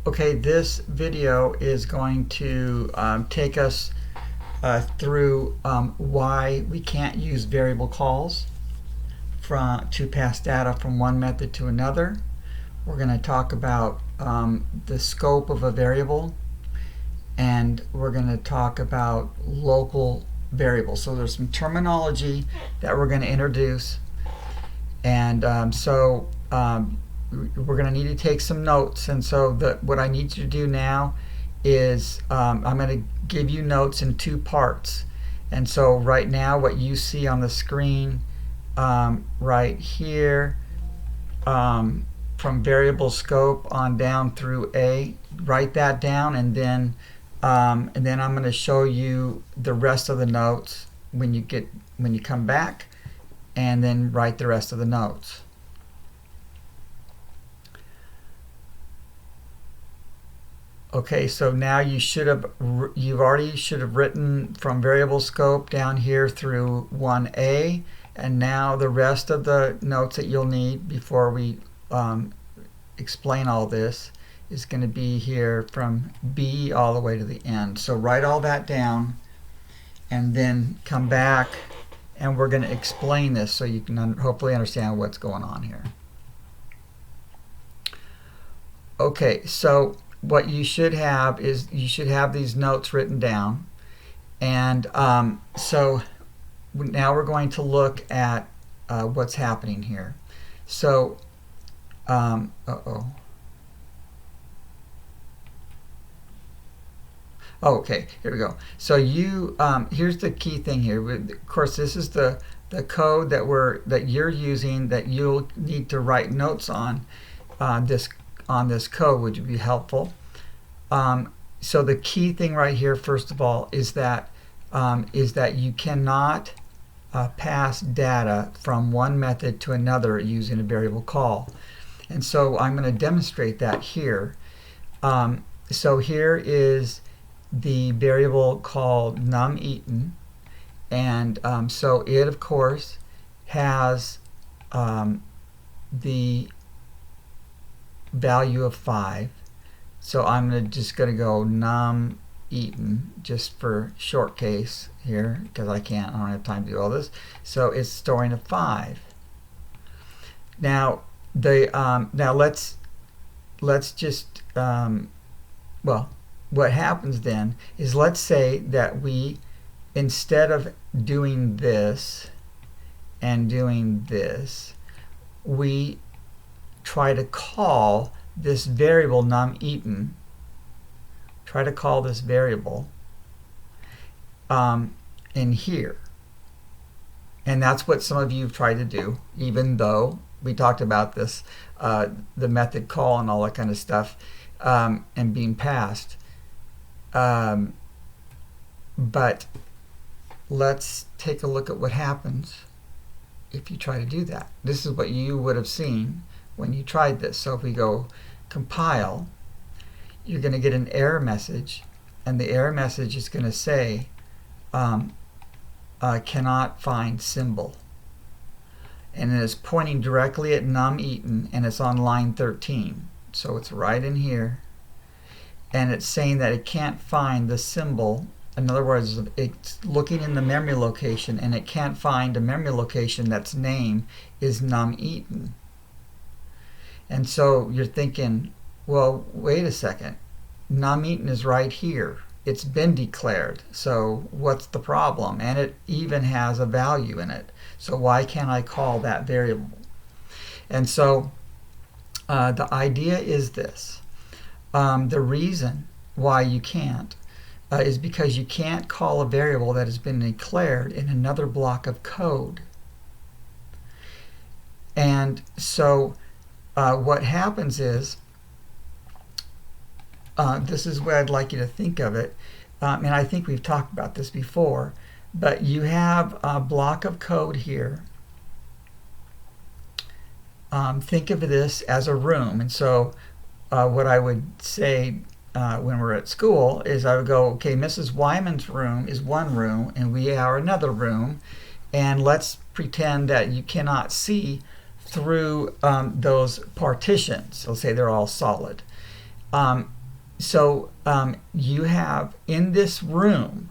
Okay, this video is going to take us through why we can't use variable calls to pass data from one method to another. We're going to talk about the scope of a variable, and we're going to talk about local variables. So there's some terminology that we're going to introduce, and we're going to need to take some notes. And so what I need you to do now is I'm going to give you notes in two parts. And so right now what you see on the screen right here, from variable scope on down through A, write that down, and then I'm going to show you the rest of the notes when you come back, and then write the rest of the notes. Okay, so now you've already should have written from variable scope down here through 1A, and now the rest of the notes that you'll need before we explain all this is going to be here from B all the way to the end. So write all that down and then come back, and we're going to explain this so you can hopefully understand what's going on here. Okay, so what you should have is these notes written down, and so now we're going to look at what's happening here. So okay, here we go. So here's the key thing here. Of course, this is the code that you're using, that you'll need to write notes on this code, which would be helpful. So the key thing right here, first of all, is that you cannot pass data from one method to another using a variable call. And so I'm going to demonstrate that here. So here is the variable called num_eaten, and so it, of course, has the value of 5. So I'm just going to go num_eaten just for short case here, because I don't have time to do all this. So it's storing a 5. Now let's just what happens then is, let's say that we, instead of doing this and doing this, we try to call this variable num_eaten, try to call this variable in here. And that's what some of you have tried to do, even though we talked about this, the method call and all that kind of stuff, and being passed. But let's take a look at what happens if you try to do that. This is what you would have seen when you tried this. So if we go compile, you're going to get an error message, and the error message is going to say cannot find symbol, and it is pointing directly at num_eaten, and it's on line 13. So it's right in here, and it's saying that it can't find the symbol. In other words, it's looking in the memory location, and it can't find a memory location that's name is num_eaten. And so you're thinking, well, wait a second, num_eaten is right here. It's been declared, so what's the problem? And it even has a value in it. So why can't I call that variable? And so the idea is this. The reason why you can't is because you can't call a variable that has been declared in another block of code. And so what happens is, this is where I'd like you to think of it, and I think we've talked about this before, but you have a block of code here. Think of this as a room, and so what I would say when we're at school is I would go, okay, Mrs. Wyman's room is one room, and we are another room, and let's pretend that you cannot see through those partitions. Let's say they're all solid. You have in this room,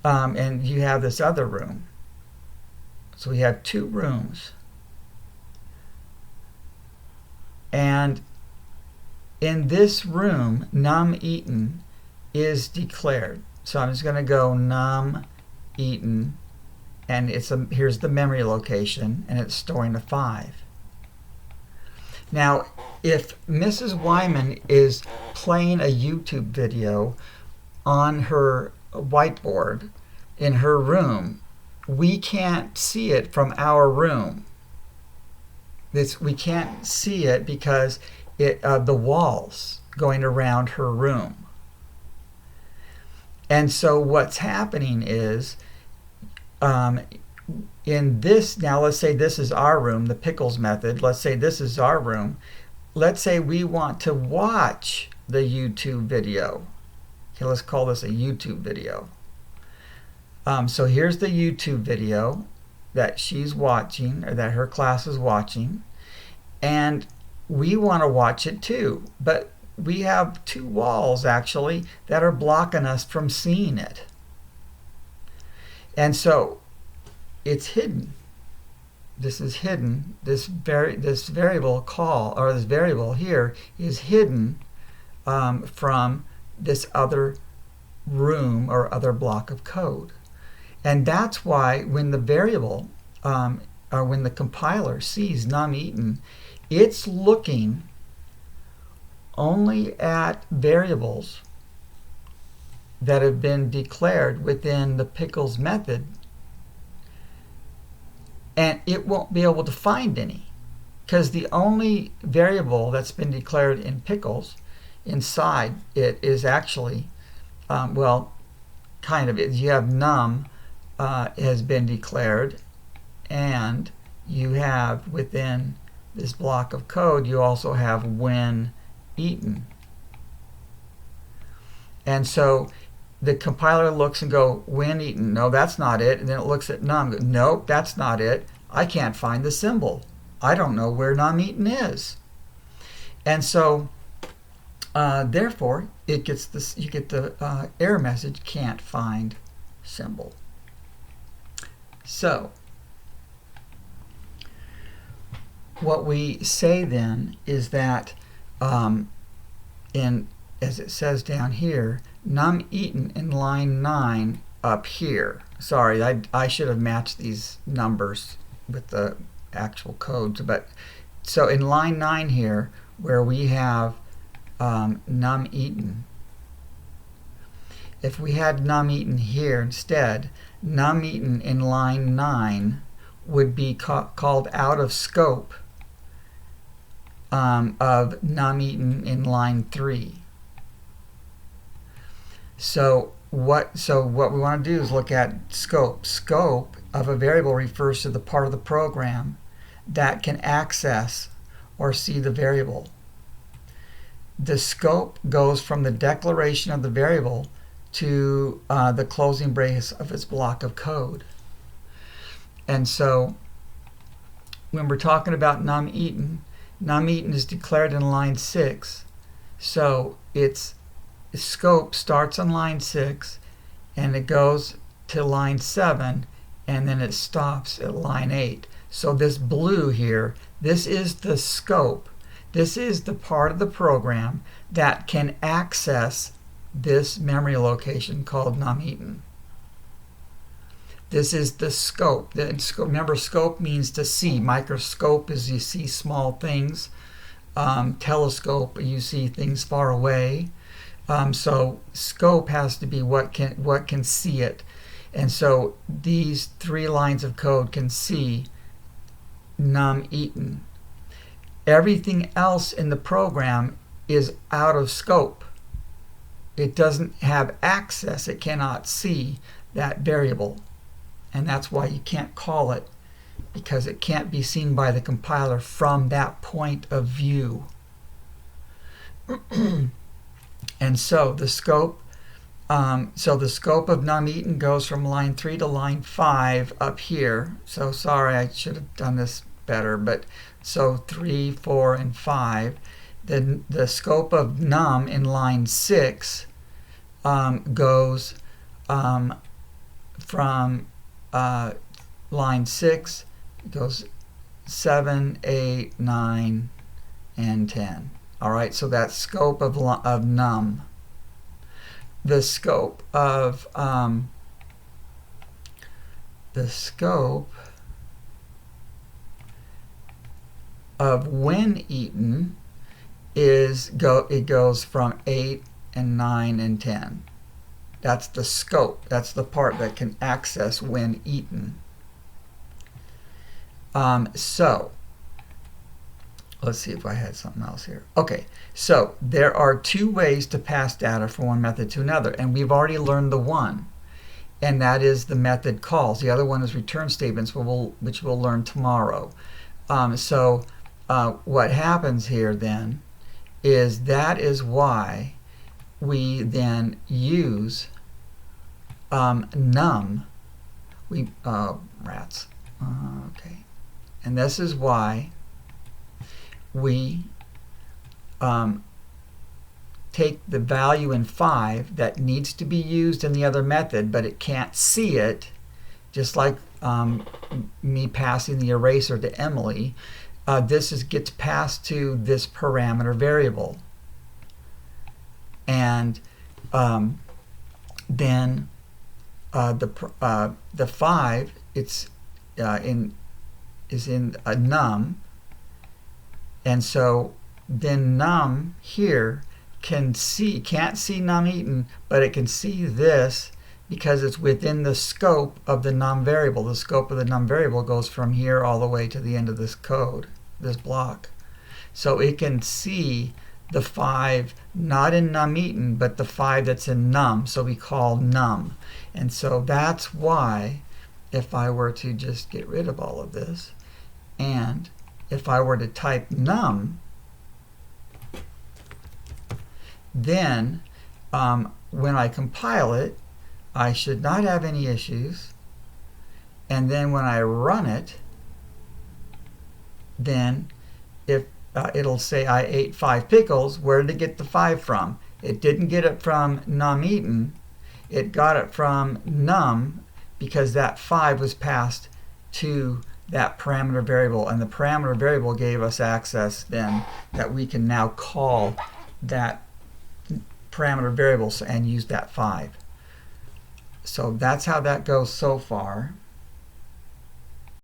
and you have this other room. So we have two rooms. And in this room, num eaten is declared. So I'm just going to go num eaten, and here's the memory location, and it's storing a 5. Now, if Mrs. Wyman is playing a YouTube video on her whiteboard in her room, we can't see it from our room. We can't see it because the walls going around her room. And so what's happening is, in this, now let's say this is our room, the Pickles method. Let's say this is our room. Let's say we want to watch the YouTube video. Okay, let's call this a YouTube video. So here's the YouTube video that she's watching, or that her class is watching, and we want to watch it too, but we have two walls actually that are blocking us from seeing it. And so it's hidden. This is hidden. This variable call, or this variable here, is hidden from this other room or other block of code. And that's why when the variable, or when the compiler sees num eaten, it's looking only at variables that have been declared within the Pickles method, and it won't be able to find any, because the only variable that's been declared in Pickles inside it is actually, well, kind of, you have num has been declared, and you have within this block of code, you also have when eaten. And so the compiler looks and go, when eaten, no, that's not it. And then it looks at num, nope, that's not it. I can't find the symbol. I don't know where num eaten is. And so therefore it gets this, you get the error message, can't find symbol. So what we say then is that as it says down here, num eaten in line 9 up here. Sorry, I should have matched these numbers with the actual codes. But so in line 9 here, where we have num eaten, if we had num eaten here instead, num eaten in line 9 would be called out of scope of num eaten in line 3. So what we want to do is look at scope. Scope of a variable refers to the part of the program that can access or see the variable. The scope goes from the declaration of the variable to the closing brace of its block of code. And so when we're talking about num eaten is declared in line 6. So its scope starts on line 6 and it goes to line 7, and then it stops at line 8. So this blue here, this is the scope. This is the part of the program that can access this memory location called num eaten. This is the scope. Remember, scope means to see. Microscope is you see small things. Telescope, you see things far away. So scope has to be what can see it. And so these 3 lines of code can see num eaten. Everything else in the program is out of scope. It doesn't have access. It cannot see that variable. And that's why you can't call it, because it can't be seen by the compiler from that point of view. And so the scope of num eaten goes from line 3 to line 5 up here. So sorry, I should have done this better, but so 3, 4, and 5. the scope of num in line 6 goes from line 6, it goes 7, 8, 9, and 10. All right, so that's scope of num. The scope of when eaten it goes from 8 and 9 and 10. That's the scope. That's the part that can access when eaten. So let's see if I had something else here. Okay, so there are two ways to pass data from one method to another, and we've already learned the one, and that is the method calls. The other one is return statements, which we'll learn tomorrow. What happens here then is that is why we then use num. Okay, and this is why we take the value in 5 that needs to be used in the other method, but it can't see it, just like me passing the eraser to Emily. This gets passed to this parameter variable, and then the 5 is in a num, and so then num here can't see num eaten, but it can see this because it's within the scope of the num variable. The scope of the num variable goes from here all the way to the end of this code, this block. So it can see the 5 not in num eaten, but the 5 that's in num, so we call num. And so that's why if I were to just get rid of all of this, and if I were to type num, then when I compile it, I should not have any issues. And then when I run it, then if it'll say I ate 5 pickles, where did it get the 5 from? It didn't get it from num eaten. It got it from num because that 5 was passed to that parameter variable, and the parameter variable gave us access then that we can now call that parameter variable and use that 5. So that's how that goes so far.